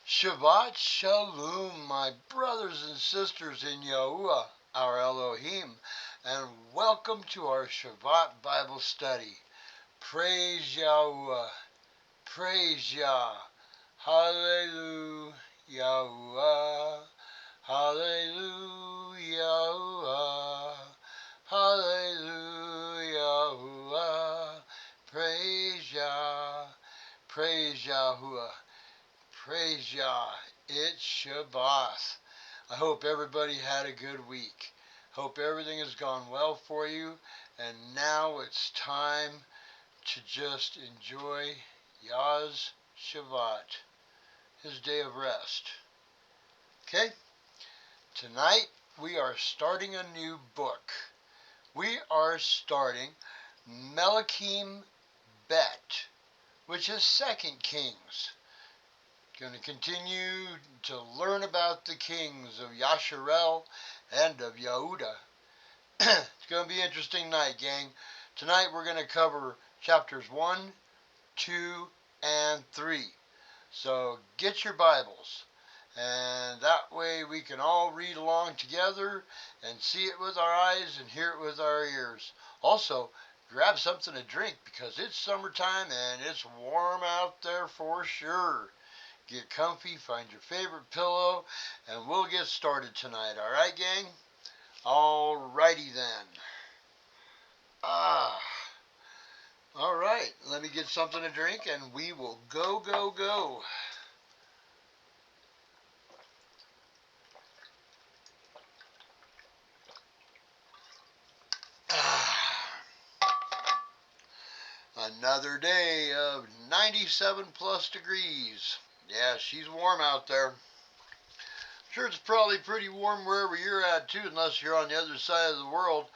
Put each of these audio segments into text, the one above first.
Shabbat Shalom, my brothers and sisters in Yahuwah, our Elohim, and welcome to our Shabbat Bible study. Praise Yahuwah, praise Yah, Hallelujah, Yahuwah, Hallelujah, Yahuwah, Hallelujah, Yahuwah, praise Yah, praise Yahuwah. Praise Yah, it's Shabbat. I hope everybody had a good week. Hope everything has gone well for you. And now it's time to just enjoy Yah's Shabbat, his day of rest. Okay? Tonight we are starting a new book. We are starting Melakim Bet, which is 2 Kings. Going to continue to learn about the kings of Yasharel and of Yehuda. It's going to be an interesting night, gang. Tonight we're going to cover chapters 1, 2, and 3. So get your Bibles, and that way we can all read along together and see it with our eyes and hear it with our ears. Also, grab something to drink because it's summertime and it's warm out there for sure. Get comfy, find your favorite pillow, and we'll get started tonight. All right, gang? All righty then. All right. Let me get something to drink, and we will go. Another day of 97 plus degrees. Yeah, she's warm out there. Sure, it's probably pretty warm wherever you're at, too, unless you're on the other side of the world,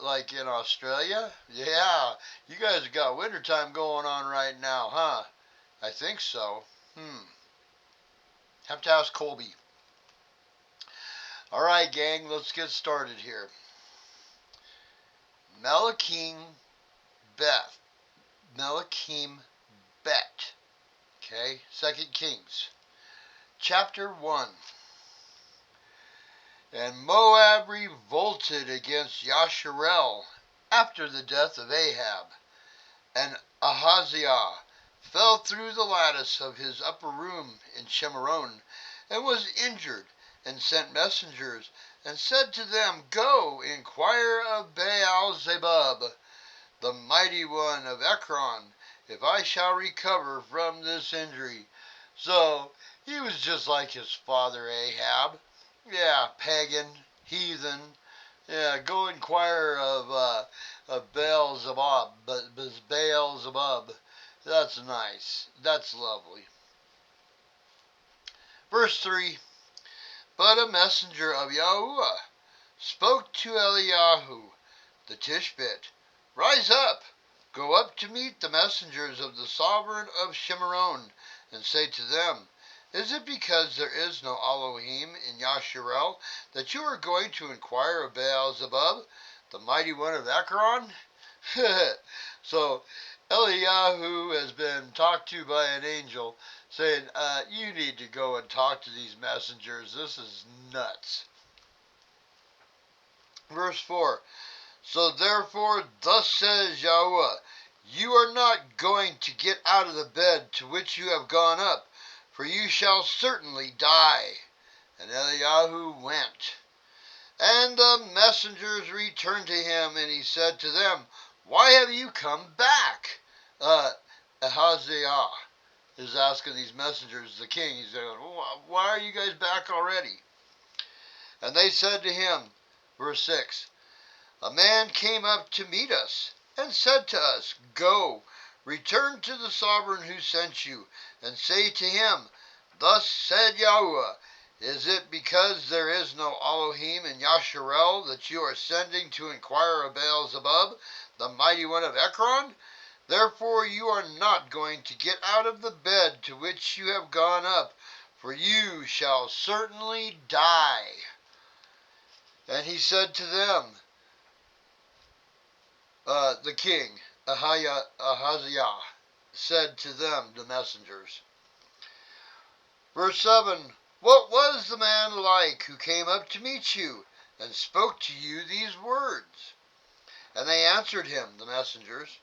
like in Australia. Yeah, you guys have got wintertime going on right now, huh? I think so. Have to ask Colby. All right, gang, let's get started here. Melakim Bet. Melakim Bet. Okay, 2 Kings. Chapter 1. And Moab revolted against Yasharel after the death of Ahab, and Ahaziah fell through the lattice of his upper room in Shemaron, and was injured, and sent messengers, and said to them, Go, inquire of Baal-zebub, the mighty one of Ekron, if I shall recover from this injury. So, he was just like his father Ahab. Yeah, pagan, heathen. Yeah, go inquire of Baal-zebub. Baal-zebub. That's nice. That's lovely. Verse 3. But a messenger of Yahuwah spoke to Eliyahu the Tishbite, Rise up, go up to meet the messengers of the sovereign of Shemaron, and say to them, Is it because there is no Elohim in Yasharel that you are going to inquire of Baal-zebub, the mighty one of Ekron? So Eliyahu has been talked to by an angel saying, you need to go and talk to these messengers. This is nuts. Verse 4. So therefore, thus says Yahuwah, you are not going to get out of the bed to which you have gone up, for you shall certainly die. And Eliyahu went. And the messengers returned to him, and he said to them, Why have you come back? Ahaziah is asking these messengers, the king, he's going, Why are you guys back already? And they said to him, verse 6, A man came up to meet us, and said to us, Go, return to the sovereign who sent you, and say to him, Thus said Yahuwah, Is it because there is no Elohim in Yasharel that you are sending to inquire of Baal-zebub, the mighty one of Ekron? Therefore you are not going to get out of the bed to which you have gone up, for you shall certainly die. And he said to them, the king, Ahaziah, said to them, the messengers. Verse 7, what was the man like who came up to meet you and spoke to you these words? And they answered him, the messengers,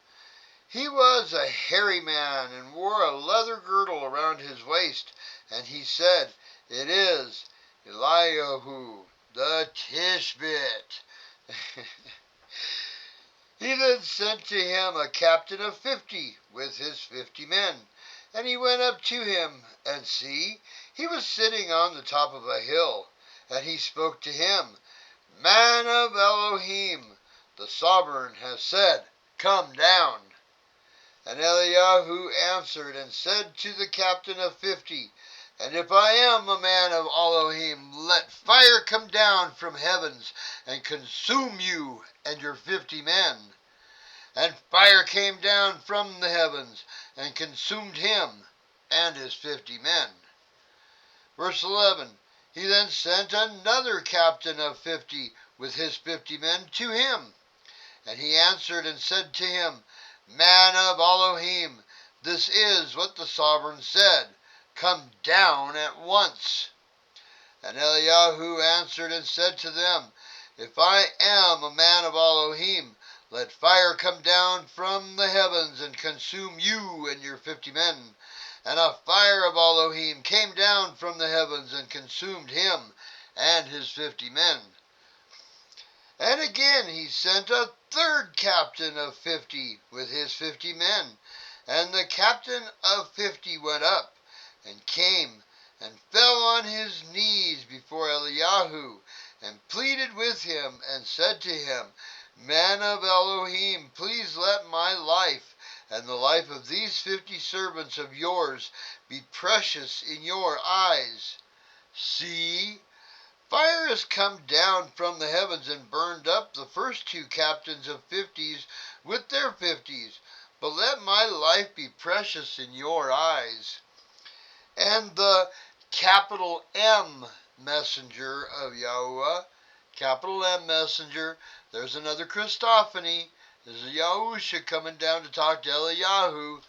he was a hairy man and wore a leather girdle around his waist, and he said, it is Eliyahu the Tishbit. He then sent to him a captain of 50 with his 50 men. And he went up to him, and see, he was sitting on the top of a hill. And he spoke to him, man of Elohim, the sovereign has said, come down. And Eliyahu answered and said to the captain of 50, and if I am a man of Elohim, let fire come down from heavens and consume you and your 50 men. And fire came down from the heavens and consumed him and his 50 men. Verse 11, he then sent another captain of 50 with his 50 men to him. And he answered and said to him, man of Elohim, this is what the sovereign said, come down at once. And Eliyahu answered and said to them, if I am a man of Elohim, let fire come down from the heavens and consume you and your 50 men. And a fire of Elohim came down from the heavens and consumed him and his 50 men. And again he sent a third captain of 50 with his 50 men. And the captain of 50 went up and came and fell on his knees before Eliyahu and pleaded with him and said to him, man of Elohim, please let my life and the life of these 50 servants of yours be precious in your eyes. See, fire has come down from the heavens and burned up the first 2 captains of 50s with their 50s, but let my life be precious in your eyes. And the capital M messenger of Yahuwah, capital M messenger, there's another Christophany, there's a Yahusha coming down to talk to Eliyahu,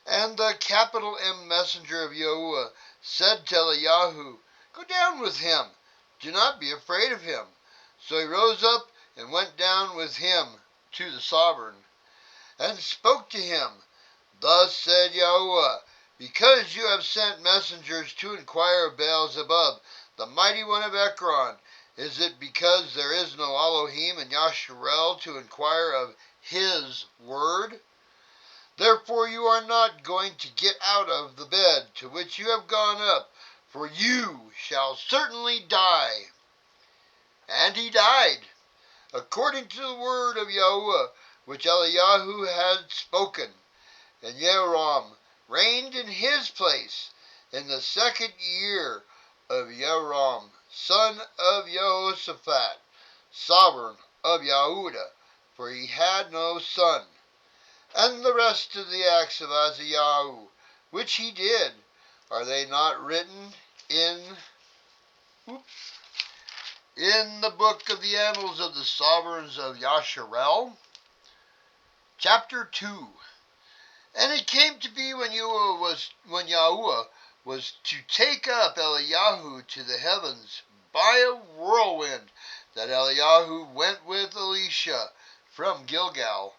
and the capital M messenger of Yahuwah said to Eliyahu, go down with him, do not be afraid of him. So he rose up and went down with him to the sovereign, and spoke to him, thus said Yahuwah, because you have sent messengers to inquire of Baal-zebub, the mighty one of Ekron, is it because there is no Elohim in Yasharel to inquire of his word? Therefore you are not going to get out of the bed to which you have gone up, for you shall certainly die. And he died, according to the word of Yahuwah, which Eliyahu had spoken. And Yehoram reigned in his place in the 2nd year of Yehoram, son of Jehoshaphat, sovereign of Yehudah, for he had no son. And the rest of the acts of Ahaziah, which he did, are they not written in the book of the annals of the sovereigns of Yasharel? Chapter 2. And it came to be when Yahuwah was to take up Eliyahu to the heavens by a whirlwind, that Eliyahu went with Elisha from Gilgal.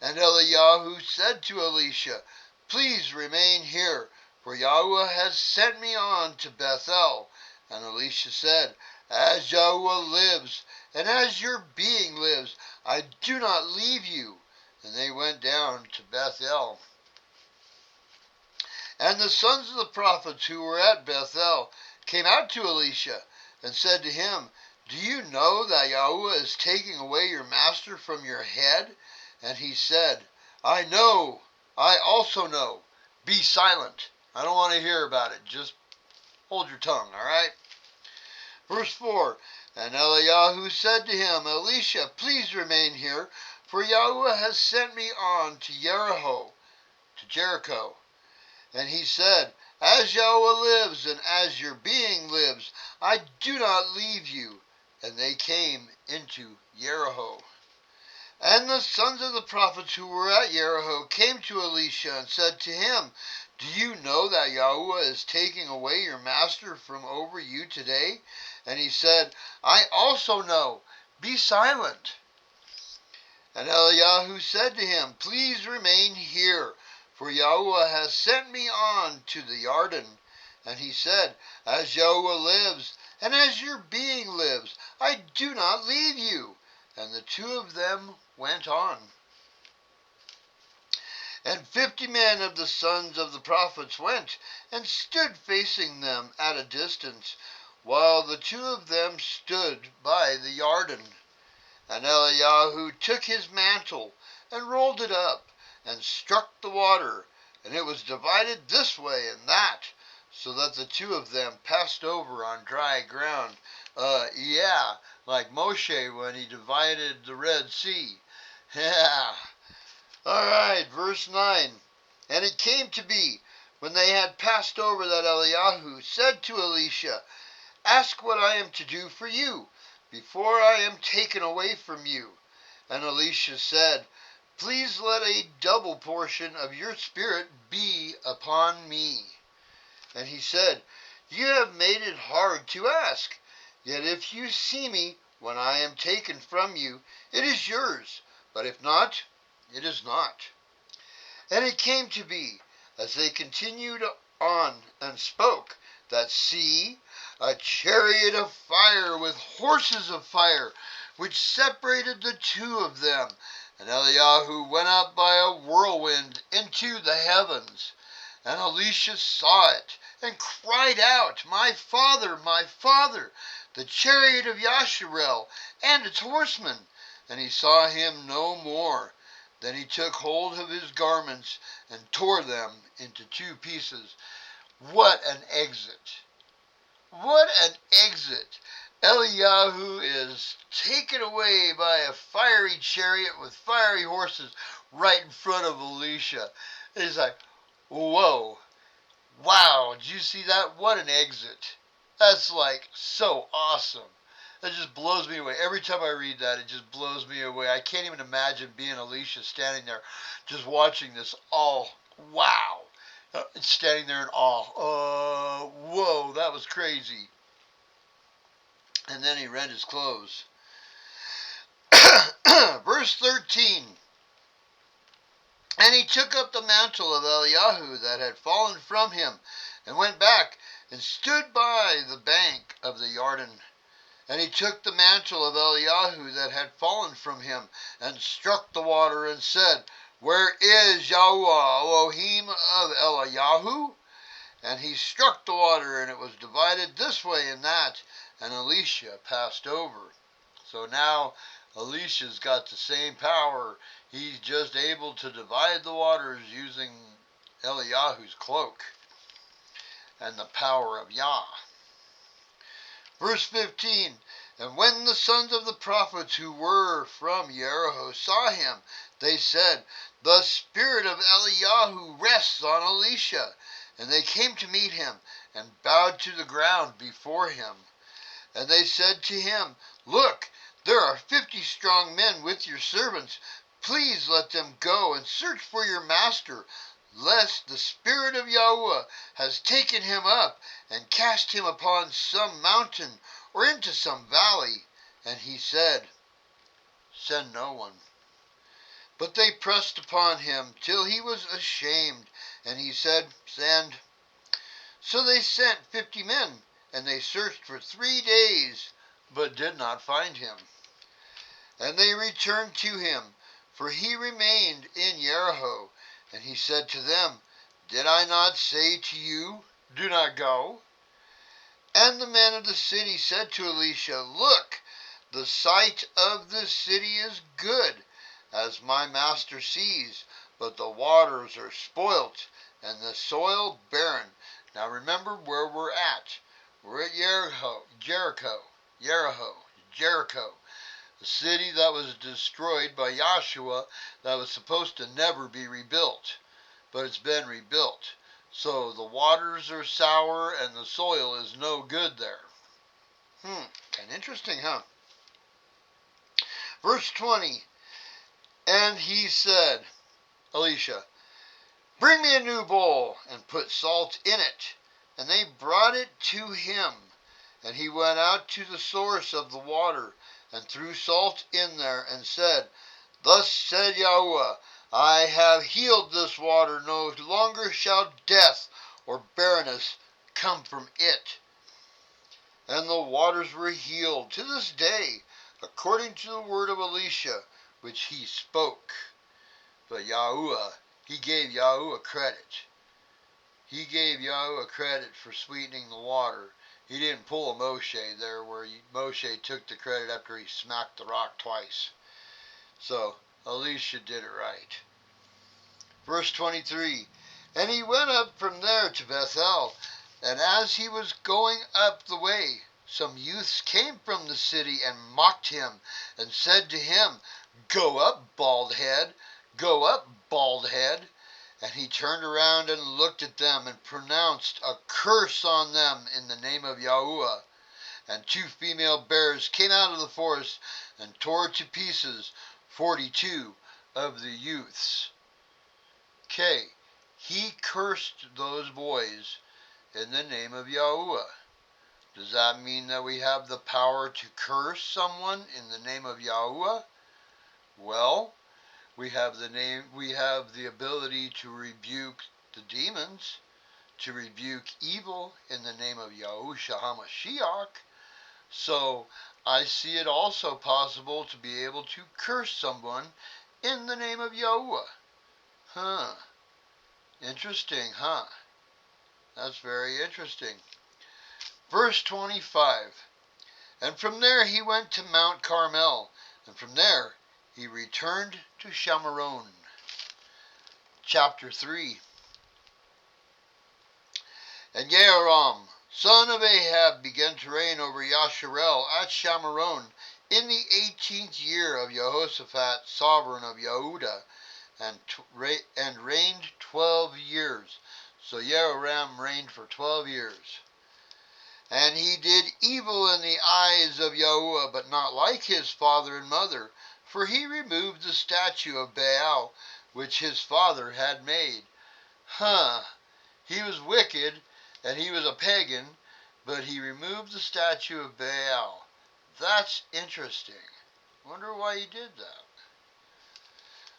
And Eliyahu said to Elisha, please remain here, for Yahuwah has sent me on to Bethel. And Elisha said, as Yahuwah lives, and as your being lives, I do not leave you. And they went down to Bethel. And the sons of the prophets who were at Bethel came out to Elisha and said to him, do you know that Yahuwah is taking away your master from your head? And he said, I know, I also know. Be silent. I don't want to hear about it. Just hold your tongue, all right? Verse 4, and Eliyahu said to him, Elisha, please remain here, for Yahuwah has sent me on to Jericho. And he said, as Yahuwah lives, and as your being lives, I do not leave you. And they came into Jericho. And the sons of the prophets who were at Jericho came to Elisha and said to him, Do you know that Yahuwah is taking away your master from over you today? And he said, I also know. Be silent. And Eliyahu said to him, Please remain here, for Yahuwah has sent me on to the Yarden. And he said, As Yahuwah lives, and as your being lives, I do not leave you. And the two of them went on. And 50 men of the sons of the prophets went, and stood facing them at a distance, while the two of them stood by the Yarden. And Eliyahu took his mantle, and rolled it up, and struck the water, and it was divided this way and that, so that the two of them passed over on dry ground. Yeah, like Moshe when he divided the Red Sea. Yeah. All right, verse 9. And it came to be, when they had passed over, that Eliyahu said to Elisha, Ask what I am to do for you, before I am taken away from you. And Elisha said, Please let a double portion of your spirit be upon me. And he said, You have made it hard to ask. Yet if you see me when I am taken from you, it is yours. But if not, it is not. And it came to be, as they continued on and spoke, that see, a chariot of fire with horses of fire, which separated the two of them. And Eliyahu went up by a whirlwind into the heavens. And Elisha saw it, and cried out, My father, the chariot of Yasharel, and its horsemen. And he saw him no more. Then he took hold of his garments, and tore them into two pieces. What an exit! What an exit! Eliyahu is taken away by a fiery chariot with fiery horses right in front of Elisha. It's like, whoa, wow, did you see that? What an exit. That's like so awesome. That just blows me away. Every time I read that, it just blows me away. I can't even imagine being Elisha standing there just watching this all, wow. Standing there in awe. Whoa, that was crazy. And then he rent his clothes. Verse 13. And he took up the mantle of Eliyahu that had fallen from him, and went back, and stood by the bank of the Yarden. And he took the mantle of Eliyahu that had fallen from him, and struck the water, and said, Where is Yahuwah, Elohim of Eliyahu? And he struck the water, and it was divided this way and that, and Elisha passed over. So now Elisha's got the same power. He's just able to divide the waters using Eliyahu's cloak and the power of Yah. Verse 15. And when the sons of the prophets who were from Jericho saw him, they said, The spirit of Eliyahu rests on Elisha. And they came to meet him, and bowed to the ground before him. And they said to him, Look, there are 50 strong men with your servants. Please let them go and search for your master, lest the spirit of Yahuwah has taken him up and cast him upon some mountain or into some valley. And he said, Send no one. But they pressed upon him till he was ashamed. And he said, Send. So they sent 50 men, and they searched for 3 days, but did not find him. And they returned to him, for he remained in Jericho. And he said to them, Did I not say to you, Do not go? And the men of the city said to Elisha, Look, the site of this city is good, as my master sees, but the waters are spoilt, and the soil barren. Now remember where we're at. We're at Jericho. The city that was destroyed by Joshua, that was supposed to never be rebuilt, but it's been rebuilt. So the waters are sour and the soil is no good there. Kind of interesting, huh? Verse 20. And he said, Elisha, Bring me a new bowl, and put salt in it. And they brought it to him. And he went out to the source of the water, and threw salt in there, and said, Thus said Yahuwah, I have healed this water, no longer shall death or barrenness come from it. And the waters were healed to this day, according to the word of Elisha, which he spoke. But Yahuwah, he gave Yahuwah credit. He gave Yahuwah credit for sweetening the water. He didn't pull a Moshe there where Moshe took the credit after he smacked the rock twice. So Elisha did it right. Verse 23, And he went up from there to Bethel, and as he was going up the way, some youths came from the city and mocked him, and said to him, Go up, bald head, go up, bald head. And he turned around and looked at them, and pronounced a curse on them in the name of Yahuwah. And 2 female bears came out of the forest, and tore to pieces 42 of the youths. Okay, he cursed those boys in the name of Yahuwah. Does that mean that we have the power to curse someone in the name of Yahuwah? Well, we have the ability to rebuke the demons, to rebuke evil in the name of Yahushua HaMashiach. So I see it also possible to be able to curse someone in the name of Yahuwah. Interesting, huh? That's very interesting. Verse 25. And from there he went to Mount Carmel, and from there he returned to Shamaron. Chapter 3. And Jehoram, son of Ahab, began to reign over Yasharel at Shamaron in the 18th year of Jehoshaphat, sovereign of Yehuda, and reigned 12 years. So Jehoram reigned for 12 years. And he did evil in the eyes of Yahuwah, but not like his father and mother, for he removed the statue of Baal, which his father had made. He was wicked, and he was a pagan, but he removed the statue of Baal. That's interesting. Wonder why he did that.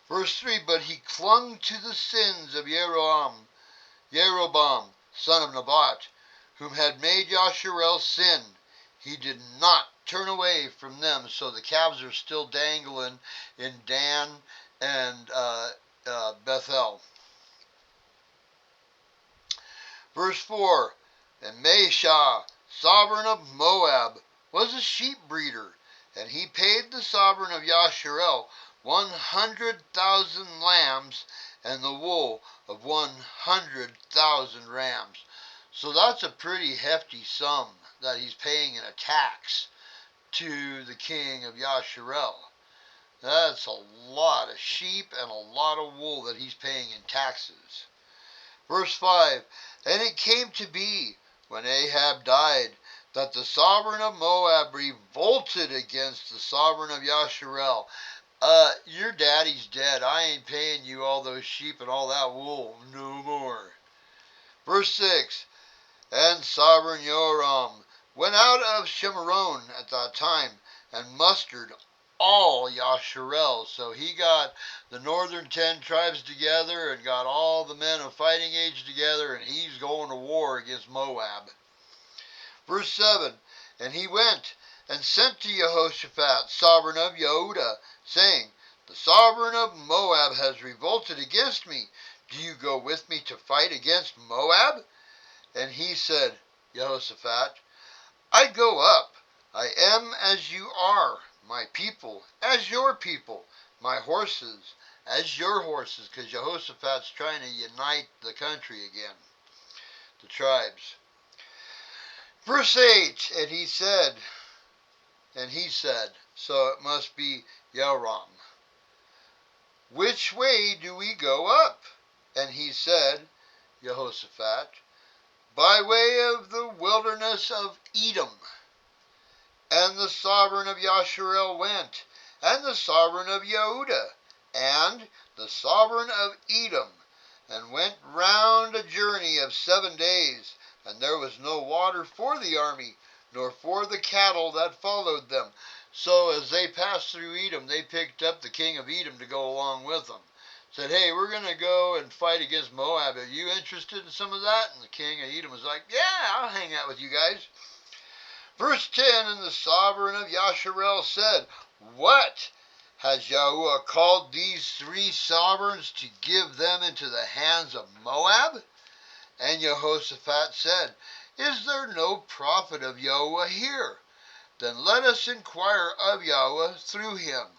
Verse 3, But he clung to the sins of Jeroboam, son of Nebat, whom had made Yasharel sin. He did not turn away from them, so the calves are still dangling in Dan and Bethel. Verse 4, And Mesha, sovereign of Moab, was a sheep breeder, and he paid the sovereign of Yasharel 100,000 lambs and the wool of 100,000 rams. So that's a pretty hefty sum that he's paying in a tax to the king of Yasharel. That's a lot of sheep and a lot of wool that he's paying in taxes. Verse 5, And it came to be, when Ahab died, that the sovereign of Moab revolted against the sovereign of Yasharel. Your daddy's dead. I ain't paying you all those sheep and all that wool no more. Verse 6, And sovereign Joram went out of Shemaron at that time, and mustered all Yasharel. So he got the northern 10 tribes together and got all the men of fighting age together, and he's going to war against Moab. Verse 7, And he went and sent to Jehoshaphat, sovereign of Yehuda, saying, The sovereign of Moab has revolted against me. Do you go with me to fight against Moab? And he said, Jehoshaphat, I go up. I am as you are, my people as your people, my horses as your horses, because Jehoshaphat's trying to unite the country again, the tribes. Verse 8, and he said, so it must be Joram, which way do we go up? And he said, Jehoshaphat, by way of the wilderness of Edom. And the sovereign of Yasharel went, and the sovereign of Yehuda, and the sovereign of Edom, and went round a journey of 7 days, and there was no water for the army, nor for the cattle that followed them. So as they passed through Edom, they picked up the king of Edom to go along with them. Said, hey, we're going to go and fight against Moab. Are you interested in some of that? And the king of Edom was like, yeah, I'll hang out with you guys. Verse 10, and the sovereign of Yasharel said, what? Has Yahuwah called these 3 sovereigns to give them into the hands of Moab? And Jehoshaphat said, is there no prophet of Yahuwah here? Then let us inquire of Yahuwah through him.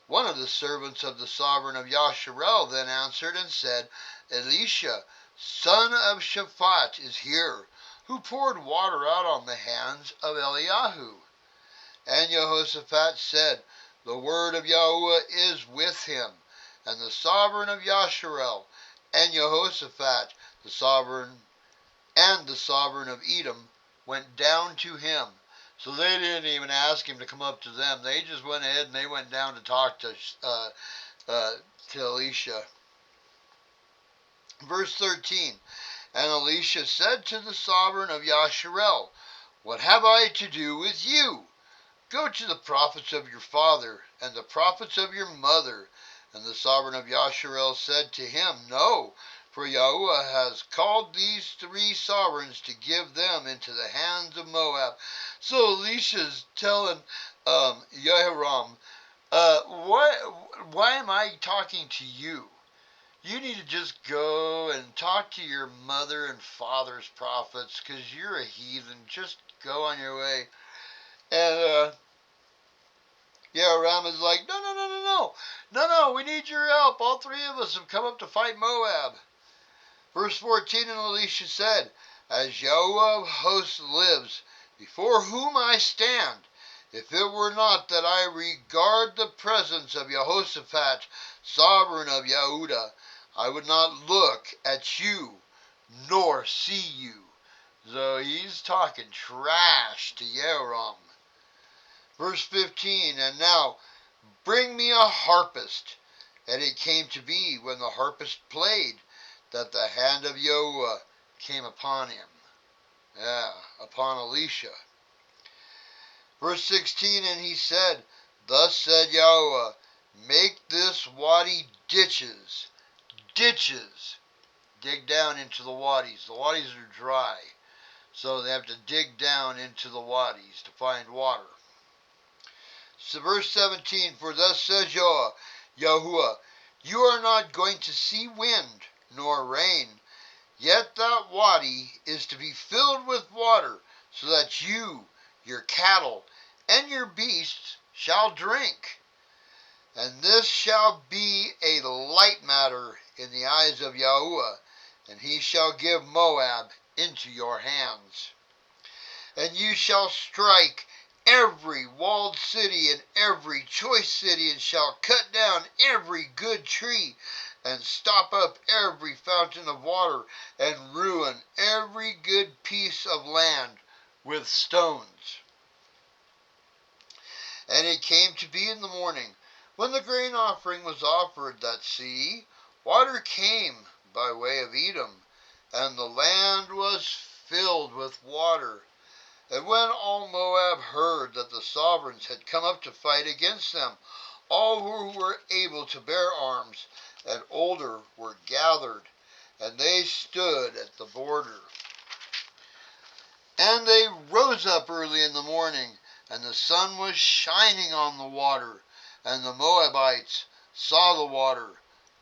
One of the servants of the sovereign of Yasharel then answered and said, Elisha, son of Shaphat, is here, who poured water out on the hands of Eliyahu. And Jehoshaphat said, the word of Yahuwah is with him. And the sovereign of Yasharel, and Jehoshaphat, the sovereign of Edom, went down to him. So they didn't even ask him to come up to them. They just went ahead and they went down to talk to Elisha. Verse 13, and Elisha said to the sovereign of Yasharel, what have I to do with you? Go to the prophets of your father and the prophets of your mother. And the sovereign of Yasharel said to him, no, for Yahuwah has called these 3 sovereigns to give them into the hands of Moab. So Elisha's telling Yehoram, why am I talking to you? You need to just go and talk to your mother and father's prophets, because you're a heathen. Just go on your way. And Yehoram is like, no, we need your help. All 3 of us have come up to fight Moab. Verse 14, and Elisha said, as Yahuwah of hosts lives, before whom I stand, if it were not that I regard the presence of Jehoshaphat, sovereign of Yehudah, I would not look at you, nor see you. So he's talking trash to Yehoram. Verse 15, and now bring me a harpist. And it came to be, when the harpist played, that the hand of Yahuwah came upon him. Upon Elisha. Verse 16, and he said, thus said Yahuwah, make this wadi ditches. Ditches. Dig down into the wadis. The wadis are dry, so they have to dig down into the wadis to find water. So verse 17, for thus says Yahuwah, you are not going to see wind nor rain, yet that wadi is to be filled with water, so that you, your cattle, and your beasts shall drink. And this shall be a light matter in the eyes of Yahuwah, and he shall give Moab into your hands. And you shall strike every walled city and every choice city, and shall cut down every good tree, and stop up every fountain of water, and ruin every good piece of land with stones. And it came to be in the morning, when the grain offering was offered, that see, water came by way of Edom, and the land was filled with water. And when all Moab heard that the sovereigns had come up to fight against them, all who were able to bear arms and older were gathered, and they stood at the border. And they rose up early in the morning, and the sun was shining on the water, and the Moabites saw the water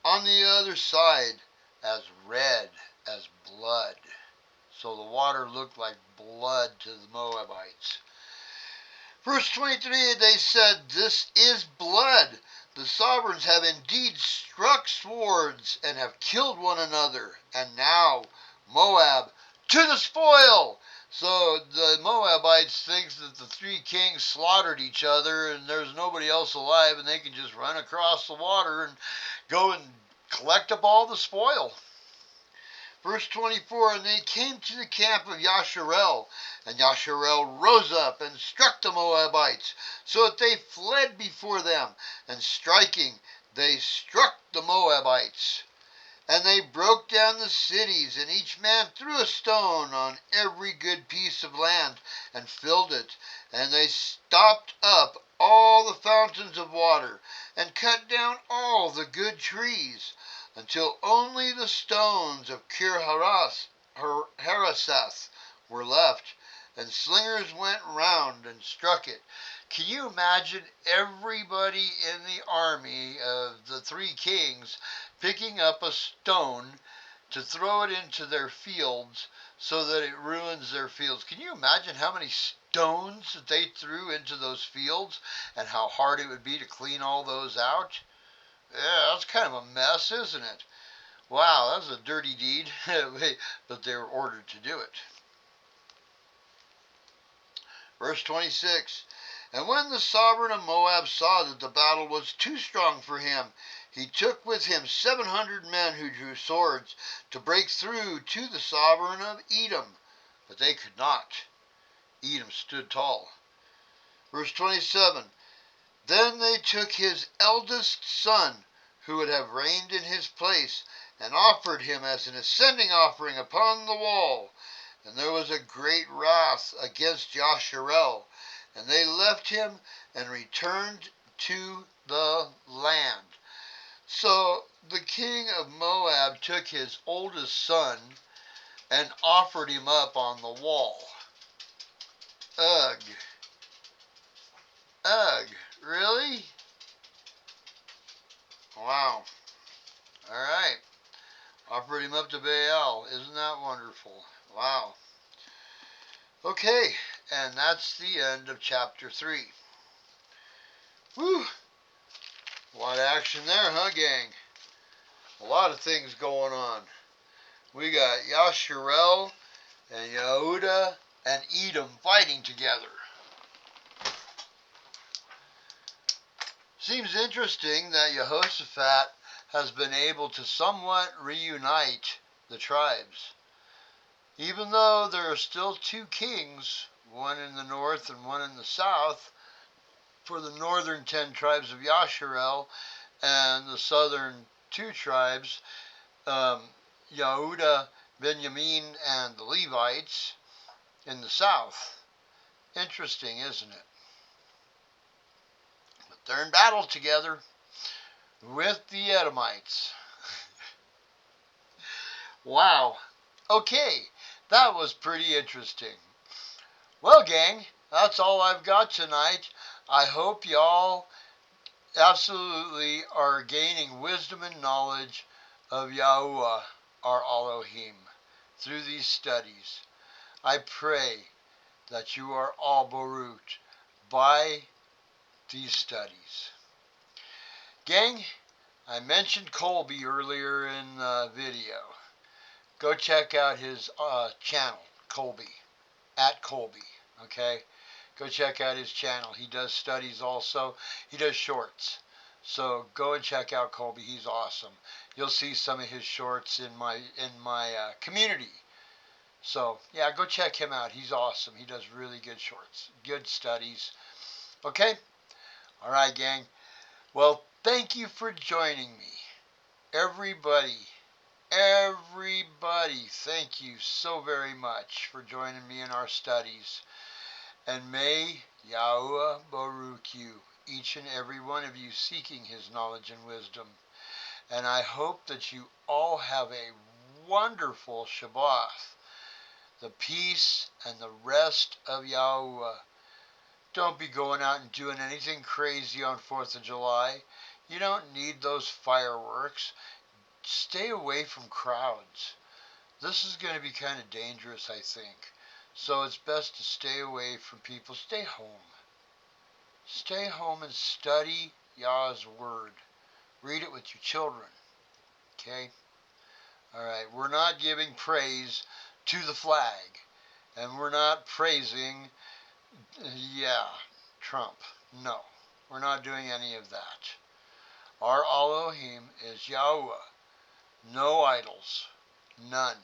on the other side as red as blood. So the water looked like blood to the Moabites. Verse 23, they said, this is blood. The sovereigns have indeed struck swords and have killed one another. And now, Moab, to the spoil! So the Moabites think that the 3 kings slaughtered each other and there's nobody else alive, and they can just run across the water and go and collect up all the spoil. Verse 24, and they came to the camp of Yasharel, and Yasharel rose up and struck the Moabites, so that they fled before them, and striking, they struck the Moabites. And they broke down the cities, and each man threw a stone on every good piece of land, and filled it. And they stopped up all the fountains of water, and cut down all the good trees, until only the stones of Hareseth were left. And slingers went round and struck it. Can you imagine everybody in the army of the three kings picking up a stone to throw it into their fields so that it ruins their fields? Can you imagine how many stones that they threw into those fields and how hard it would be to clean all those out? Yeah, that's kind of a mess, isn't it? Wow, that was a dirty deed, but they were ordered to do it. Verse 26. And when the sovereign of Moab saw that the battle was too strong for him, he took with him 700 men who drew swords to break through to the sovereign of Edom. But they could not. Edom stood tall. Verse 27. Then they took his eldest son, who would have reigned in his place, and offered him as an ascending offering upon the wall. And there was a great wrath against Yasharel. And they left him and returned to the land. So the king of Moab took his oldest son and offered him up on the wall. Ugh. Ugh. Really? Wow. Alright. Offered him up to Baal. Isn't that wonderful? Wow. Okay. And that's the end of chapter 3. Whew. A lot of action there, huh, gang? A lot of things going on. We got Yasharel and Yehuda and Edom fighting together. Seems interesting that Jehoshaphat has been able to somewhat reunite the tribes. Even though there are still two kings, one in the north and one in the south, for the northern 10 tribes of Yasharel and the southern 2 tribes, Yehuda, Benjamin, and the Levites in the south. Interesting, isn't it? But they're in battle together with the Edomites. Wow. Okay, that was pretty interesting. Well, gang, that's all I've got tonight. I hope y'all absolutely are gaining wisdom and knowledge of Yahuwah, our Elohim, through these studies. I pray that you are all baruched by these studies. Gang, I mentioned Colby earlier in the video. Go check out his channel, Colby, at Colby, okay? Go check out his channel. He does studies also. He does shorts. So go and check out Colby. He's awesome. You'll see some of his shorts in my community. So yeah, go check him out. He's awesome. He does really good shorts, good studies. Okay? All right, gang. Well, thank you for joining me. Everybody, thank you so very much for joining me in our studies. And may Yahuwah baruch you, each and every one of you seeking his knowledge and wisdom. And I hope that you all have a wonderful Shabbat. The peace and the rest of Yahuwah. Don't be going out and doing anything crazy on 4th of July. You don't need those fireworks. Stay away from crowds. This is going to be kind of dangerous, I think. So it's best to stay away from people. Stay home. Stay home and study Yah's Word. Read it with your children. Okay? Alright, we're not giving praise to the flag. And we're not praising, Trump. No, we're not doing any of that. Our Elohim is Yahuwah. No idols. None.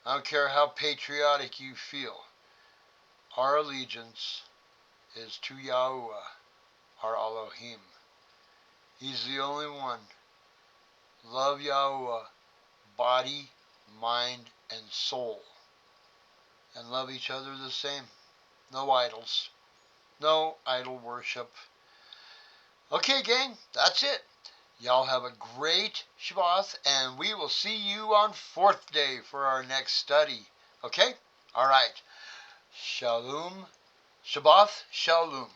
I don't care how patriotic you feel. Our allegiance is to Yahuwah, our Elohim. He's the only one. Love Yahuwah, body, mind, and soul. And love each other the same. No idols. No idol worship. Okay, gang, that's it. Y'all have a great Shabbat, and we will see you on 4th day for our next study. Okay? All right. Shalom. Shabbat Shalom.